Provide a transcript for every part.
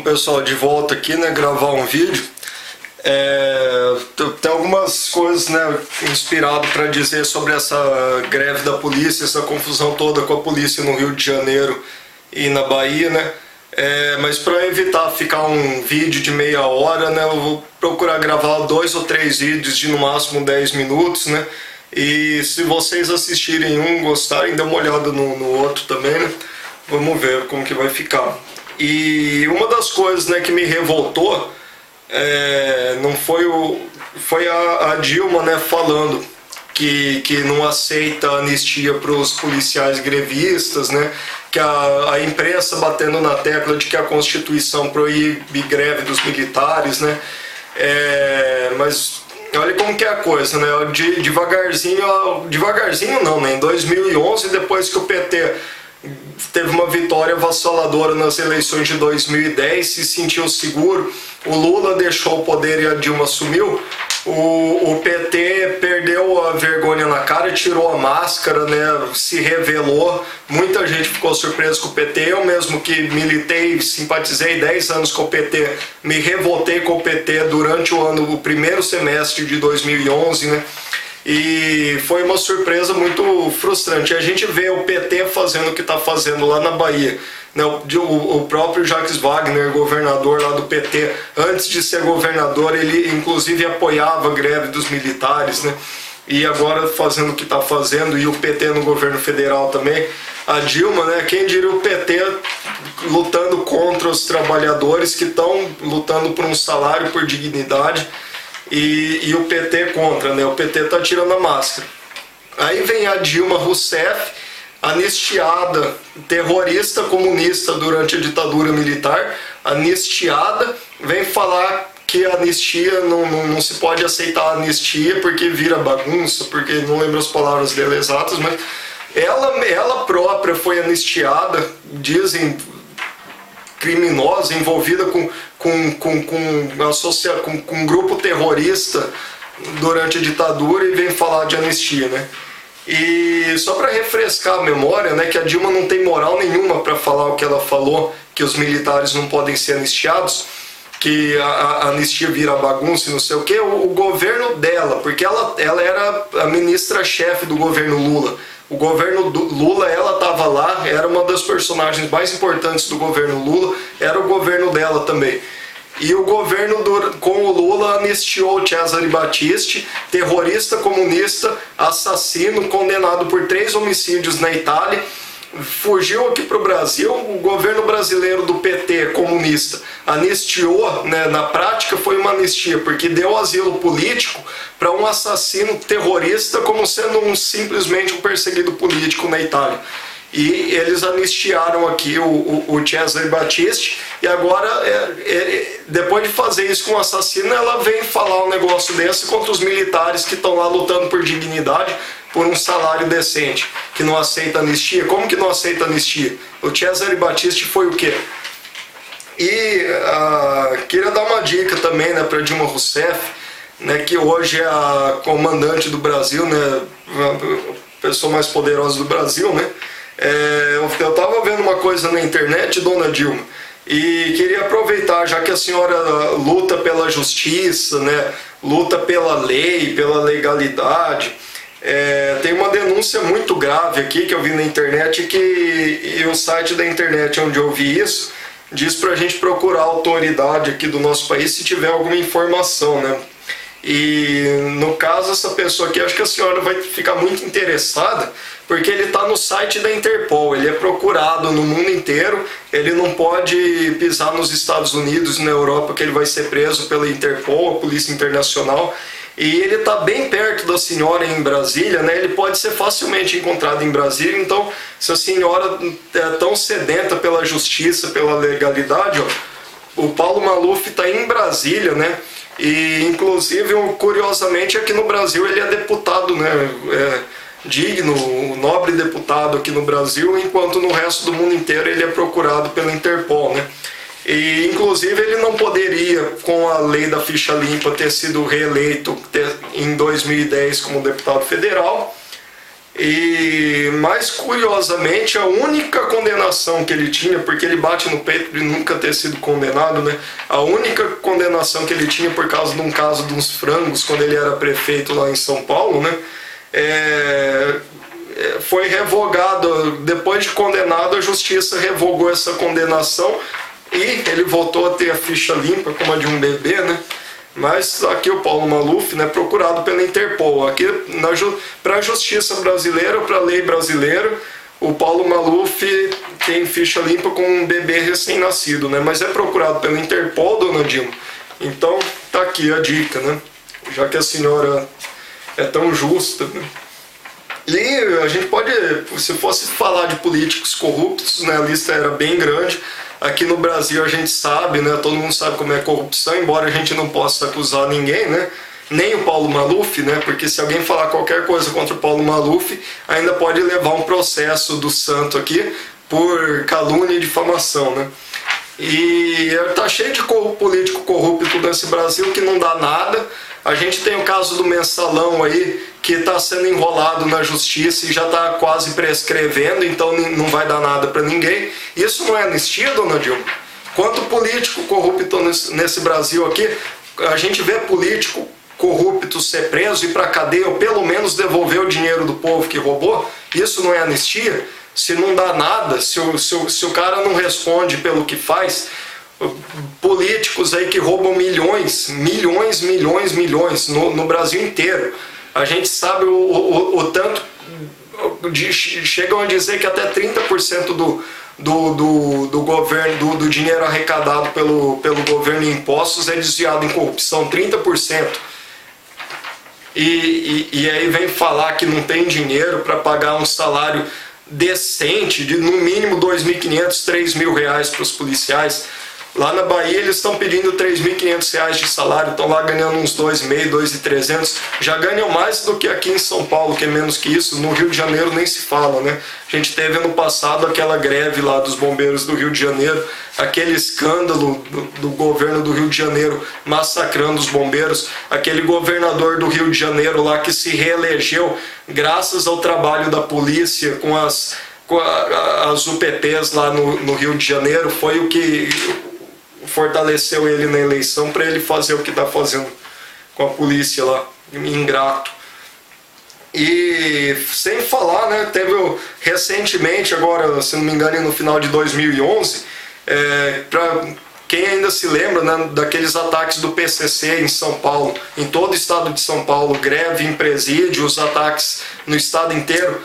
pessoal, de volta aqui, né, gravar um vídeo. Tem algumas coisas, né, inspirado para dizer sobre essa greve da polícia, essa confusão toda com a polícia no Rio de Janeiro e na Bahia, né. Mas para evitar ficar um vídeo de meia hora, né, eu vou procurar gravar 2 ou 3 vídeos de no máximo 10 minutos, né. E se vocês assistirem um, gostarem, dê uma olhada no outro também, né. Vamos ver como que vai ficar. E uma das coisas, né, que me revoltou não foi a Dilma, né, falando que não aceita anistia para os policiais grevistas, né, que a imprensa batendo na tecla de que a Constituição proíbe greve dos militares, né, mas olha como que é a coisa, né, devagarzinho não, né, em 2011, depois que o PT teve uma vitória avassaladora nas eleições de 2010, se sentiu seguro, o Lula deixou o poder e a Dilma assumiu, o PT perdeu a vergonha na cara, tirou a máscara, né, se revelou, muita gente ficou surpresa com o PT, eu mesmo que militei, simpatizei 10 anos com o PT, me revoltei com o PT durante o primeiro semestre de 2011, né, e foi uma surpresa muito frustrante. E a gente vê o PT fazendo o que está fazendo lá na Bahia, né? O próprio Jacques Wagner, governador lá do PT, antes de ser governador, ele inclusive apoiava a greve dos militares, né? E agora fazendo o que está fazendo, e o PT no governo federal também. A Dilma, né? Quem diria o PT lutando contra os trabalhadores que estão lutando por um salário, por dignidade. E o PT contra, né? O PT tá tirando a máscara. Aí vem a Dilma Rousseff, anistiada, terrorista comunista durante a ditadura militar, anistiada, vem falar que a anistia, não se pode aceitar a anistia porque vira bagunça, porque não lembro as palavras dela exatas, mas ela própria foi anistiada, dizem, criminosa, envolvida com um grupo terrorista durante a ditadura, e vem falar de anistia, né? E só para refrescar a memória, né, que a Dilma não tem moral nenhuma para falar o que ela falou, que os militares não podem ser anistiados, que a anistia vira bagunça e não sei o que, o governo dela, porque ela era a ministra-chefe do governo Lula. O governo do Lula, ela estava lá, era uma das personagens mais importantes do governo Lula, era o governo dela também. E o governo com o Lula anistiou Cesare Battisti, terrorista comunista, assassino, condenado por 3 homicídios na Itália, fugiu aqui para o Brasil. O governo brasileiro do PT comunista anistiou, né, na prática foi uma anistia, porque deu asilo político para um assassino terrorista como sendo simplesmente um perseguido político na Itália. E eles anistiaram aqui o Cesare Battisti, e agora, depois de fazer isso com o assassino, ela vem falar um negócio desse contra os militares que estão lá lutando por dignidade, por um salário decente, que não aceita anistia. Como que não aceita anistia? O Cesare Battisti foi o quê? E queria dar uma dica também, né, para Dilma Rousseff, né, que hoje é a comandante do Brasil, né, a pessoa mais poderosa do Brasil, né? Eu estava vendo uma coisa na internet, dona Dilma, e queria aproveitar, já que a senhora luta pela justiça, né, luta pela lei, pela legalidade. Tem uma denúncia muito grave aqui que eu vi na internet, e o site da internet onde eu vi isso diz pra gente procurar a autoridade aqui do nosso país se tiver alguma informação, né? E no caso, essa pessoa aqui, acho que a senhora vai ficar muito interessada, porque ele está no site da Interpol, ele é procurado no mundo inteiro, ele não pode pisar nos Estados Unidos e na Europa, que ele vai ser preso pela Interpol, a Polícia Internacional, e ele está bem perto da senhora em Brasília, né? Ele pode ser facilmente encontrado em Brasília. Então, se a senhora é tão sedenta pela justiça, pela legalidade, ó, o Paulo Maluf está em Brasília, né? E inclusive, curiosamente, aqui no Brasil ele é deputado, né? Digno, um nobre deputado aqui no Brasil, enquanto no resto do mundo inteiro ele é procurado pela Interpol, né? E inclusive ele não poderia, com a lei da ficha limpa, ter sido reeleito em 2010 como deputado federal, E, mais curiosamente, a única condenação que ele tinha, porque ele bate no peito de nunca ter sido condenado, né? A única condenação que ele tinha por causa de um caso de uns frangos, quando ele era prefeito lá em São Paulo, né? Foi revogado, depois de condenado, a justiça revogou essa condenação e ele voltou a ter a ficha limpa como a de um bebê, né? Mas aqui o Paulo Maluf, né, procurado pela Interpol. Aqui, para a justiça brasileira, para a lei brasileira, o Paulo Maluf tem ficha limpa com um bebê recém-nascido, né? Mas é procurado pela Interpol, dona Dilma. Então, tá aqui a dica, né? Já que a senhora é tão justa, né? E a gente pode, se fosse falar de políticos corruptos, né, a lista era bem grande. Aqui no Brasil a gente sabe, né, todo mundo sabe como é corrupção, embora a gente não possa acusar ninguém, né, nem o Paulo Maluf, né, porque se alguém falar qualquer coisa contra o Paulo Maluf, ainda pode levar um processo do santo aqui por calúnia e difamação, né. E tá cheio de político corrupto nesse Brasil que não dá nada. A gente tem o caso do Mensalão aí, que está sendo enrolado na justiça e já está quase prescrevendo, então não vai dar nada para ninguém. Isso não é anistia, dona Dilma? Quanto político corrupto nesse Brasil aqui, a gente vê político corrupto ser preso e ir para a cadeia, ou pelo menos devolver o dinheiro do povo que roubou, isso não é anistia? Se não dá nada, se o cara não responde pelo que faz, políticos aí que roubam milhões no Brasil inteiro. A gente sabe o tanto, chegam a dizer que até 30% do governo, do dinheiro arrecadado pelo governo em impostos é desviado em corrupção, 30%. E aí vem falar que não tem dinheiro para pagar um salário decente de no mínimo R$2.500, R$3.000 para os policiais. Lá na Bahia eles estão pedindo R$3.500 de salário, estão lá ganhando uns R$2.500, R$2.300, já ganham mais do que aqui em São Paulo, que é menos que isso. No Rio de Janeiro nem se fala, né? A gente teve ano passado aquela greve lá dos bombeiros do Rio de Janeiro, aquele escândalo do governo do Rio de Janeiro massacrando os bombeiros, aquele governador do Rio de Janeiro lá que se reelegeu graças ao trabalho da polícia com as UPPs lá no Rio de Janeiro, foi o que fortaleceu ele na eleição para ele fazer o que está fazendo com a polícia lá, ingrato. E sem falar, né, teve recentemente, agora se não me engano no final de 2011, para quem ainda se lembra, né, daqueles ataques do PCC em São Paulo, em todo o estado de São Paulo, greve em presídio, os ataques no estado inteiro,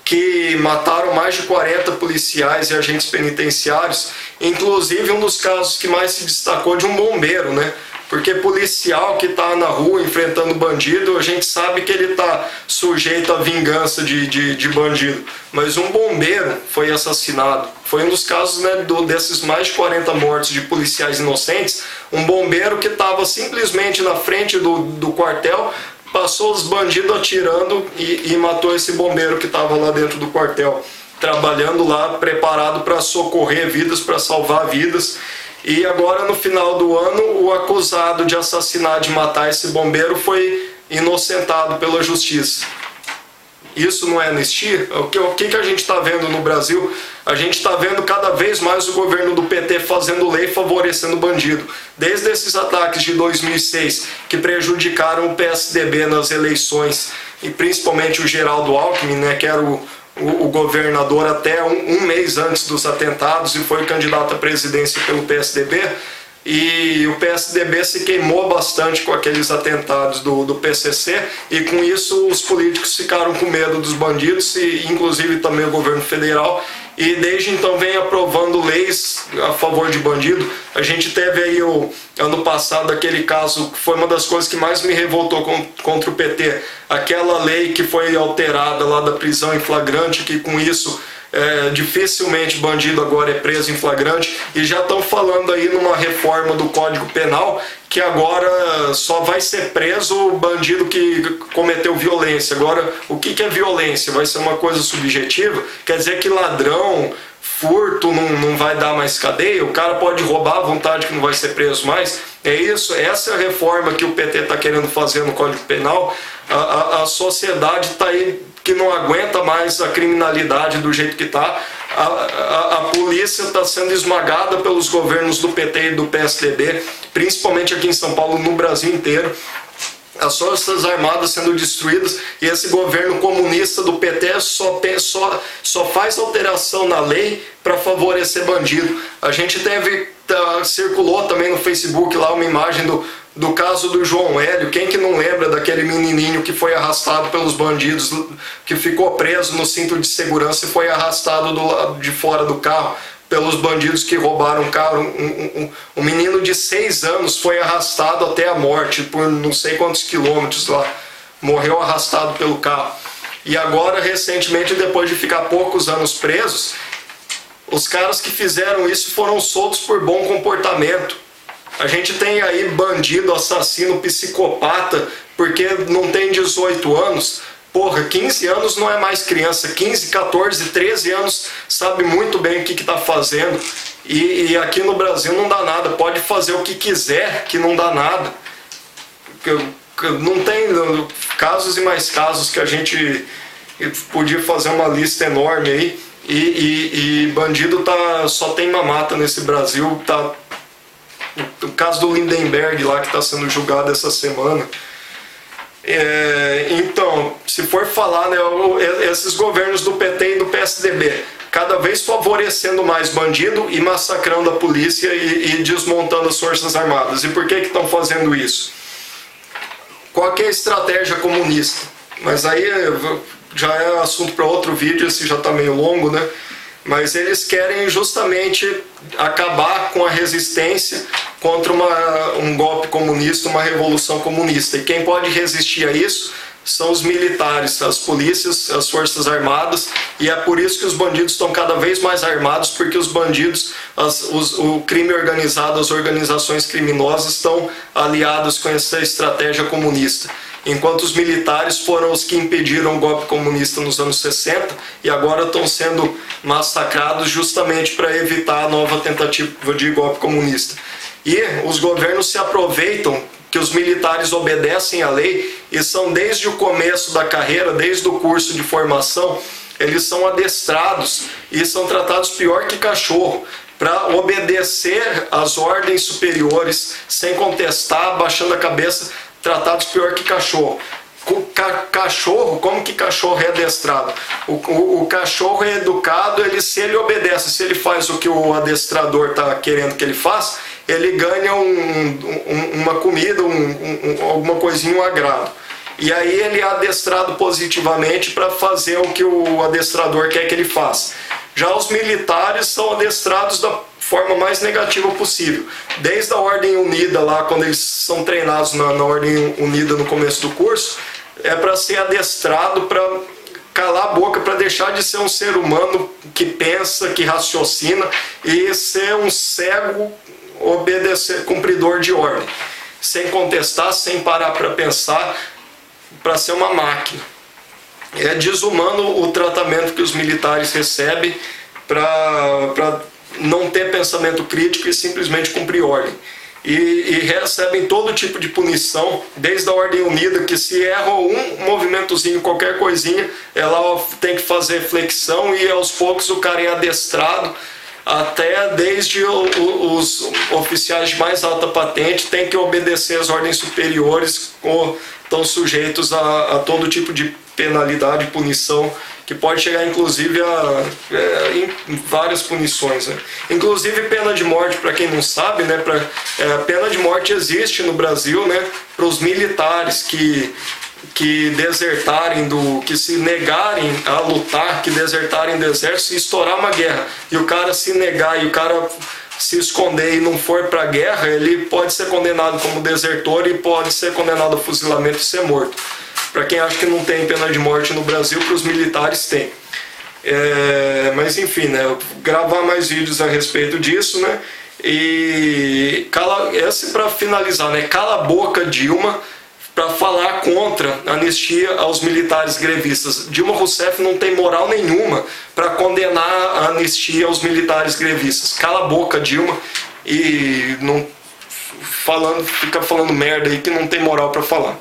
que mataram mais de 40 policiais e agentes penitenciários, inclusive um dos casos que mais se destacou de um bombeiro, né? Porque policial que está na rua enfrentando bandido, a gente sabe que ele está sujeito à vingança de bandido, mas um bombeiro foi assassinado. Foi um dos casos, né, desses mais de 40 mortes de policiais inocentes, um bombeiro que estava simplesmente na frente do quartel, passou os bandidos atirando e matou esse bombeiro que estava lá dentro do quartel, trabalhando lá, preparado para socorrer vidas, para salvar vidas. E agora, no final do ano, o acusado de assassinar, de matar esse bombeiro, foi inocentado pela justiça. Isso não é anistia? O que a gente está vendo no Brasil? A gente está vendo cada vez mais o governo do PT fazendo lei favorecendo o bandido. Desde esses ataques de 2006 que prejudicaram o PSDB nas eleições, e principalmente o Geraldo Alckmin, né, que era o governador até um mês antes dos atentados e foi candidato à presidência pelo PSDB. E o PSDB se queimou bastante com aqueles atentados do PCC, e com isso os políticos ficaram com medo dos bandidos, e inclusive também o governo federal, e desde então vem aprovando leis a favor de bandido. A gente teve aí ano passado aquele caso que foi uma das coisas que mais me revoltou contra o PT, aquela lei que foi alterada lá da prisão em flagrante, que com isso dificilmente bandido agora é preso em flagrante, e já estão falando aí numa reforma do Código Penal que agora só vai ser preso o bandido que cometeu violência. Agora, o que é violência? Vai ser uma coisa subjetiva? Quer dizer que ladrão, furto não vai dar mais cadeia, o cara pode roubar à vontade que não vai ser preso mais. É isso, essa é a reforma que o PT está querendo fazer no Código Penal. A sociedade está aí que não aguenta mais a criminalidade do jeito que está. A polícia está sendo esmagada pelos governos do PT e do PSDB, principalmente aqui em São Paulo, no Brasil inteiro. As Forças Armadas sendo destruídas, e esse governo comunista do PT só faz alteração na lei para favorecer bandido. A gente circulou também no Facebook lá uma imagem do caso do João Hélio. Quem que não lembra daquele menininho que foi arrastado pelos bandidos, que ficou preso no cinto de segurança e foi arrastado do lado de fora do carro pelos bandidos que roubaram um carro. Um menino de 6 anos foi arrastado até a morte por não sei quantos quilômetros lá, morreu arrastado pelo carro. E agora, recentemente, depois de ficar poucos anos presos, os caras que fizeram isso foram soltos por bom comportamento. A gente tem aí bandido, assassino, psicopata, porque não tem 18 anos. Porra, 15 anos não é mais criança, 15, 14, 13 anos sabe muito bem o que está fazendo. E aqui no Brasil não dá nada, pode fazer o que quiser que não dá nada. Não tem casos e mais casos que a gente podia fazer uma lista enorme aí. E bandido só tem mamata nesse Brasil. O caso do Lindenberg lá que está sendo julgado essa semana. Então, se for falar, né, esses governos do PT e do PSDB cada vez favorecendo mais bandido e massacrando a polícia e desmontando as Forças Armadas. E por que estão fazendo isso? Qual que é a estratégia comunista? Mas aí já é assunto para outro vídeo, esse já está meio longo, né? Mas eles querem justamente acabar com a resistência contra um golpe comunista, uma revolução comunista. E quem pode resistir a isso são os militares, as polícias, as Forças Armadas, e é por isso que os bandidos estão cada vez mais armados, porque os bandidos, o crime organizado, as organizações criminosas estão aliados com essa estratégia comunista. Enquanto os militares foram os que impediram o golpe comunista nos anos 60 e agora estão sendo massacrados justamente para evitar a nova tentativa de golpe comunista. E os governos se aproveitam que os militares obedecem à lei e são desde o começo da carreira, desde o curso de formação, eles são adestrados e são tratados pior que cachorro, para obedecer às ordens superiores, sem contestar, baixando a cabeça, tratados pior que cachorro. Cachorro, como que cachorro é adestrado? O cachorro é educado, se ele obedece, se ele faz o que o adestrador está querendo que ele faça, ele ganha uma comida, alguma coisinha, um agrado. E aí ele é adestrado positivamente para fazer o que o adestrador quer que ele faça. Já os militares são adestrados da forma mais negativa possível. Desde a Ordem Unida, lá quando eles são treinados na Ordem Unida no começo do curso, é para ser adestrado para calar a boca, para deixar de ser um ser humano que pensa, que raciocina e ser um cego cumpridor de ordem, sem contestar, sem parar para pensar, para ser uma máquina. É desumano o tratamento que os militares recebem para não ter pensamento crítico e simplesmente cumprir ordem. E recebem todo tipo de punição, desde a Ordem Unida, que se erra um movimentozinho, qualquer coisinha, ela tem que fazer flexão e aos poucos o cara é adestrado, até desde os oficiais de mais alta patente têm que obedecer às ordens superiores, ou estão sujeitos a todo tipo de penalidade e punição, que pode chegar inclusive em várias punições, né? Inclusive pena de morte, para quem não sabe, né? Pena de morte existe no Brasil, né? Para os militares que desertarem, que se negarem a lutar, que desertarem do exército e estourar uma guerra. E o cara se negar e o cara se esconder e não for para a guerra, ele pode ser condenado como desertor e pode ser condenado a fuzilamento e ser morto. Para quem acha que não tem pena de morte no Brasil, para os militares tem. Mas enfim, né? Eu vou gravar mais vídeos a respeito disso, né? E esse para finalizar, né? Cala a boca, Dilma. para falar contra a anistia aos militares grevistas. Dilma Rousseff não tem moral nenhuma para condenar a anistia aos militares grevistas. Cala a boca, Dilma, e não fica falando merda aí que não tem moral para falar.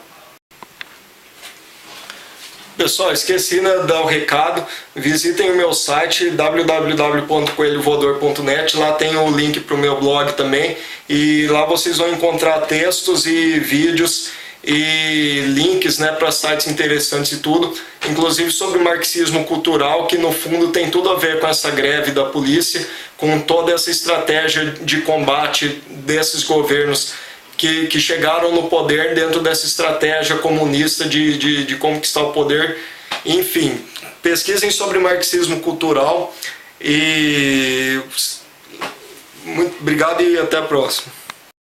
Pessoal, esqueci de dar o recado, visitem o meu site www.coelhovoador.net, lá tem o link para o meu blog também, e lá vocês vão encontrar textos e vídeos e links, né, para sites interessantes e tudo, inclusive sobre marxismo cultural, que no fundo tem tudo a ver com essa greve da polícia, com toda essa estratégia de combate desses governos que chegaram no poder dentro dessa estratégia comunista de conquistar o poder. Enfim, pesquisem sobre marxismo cultural e muito obrigado e até a próxima.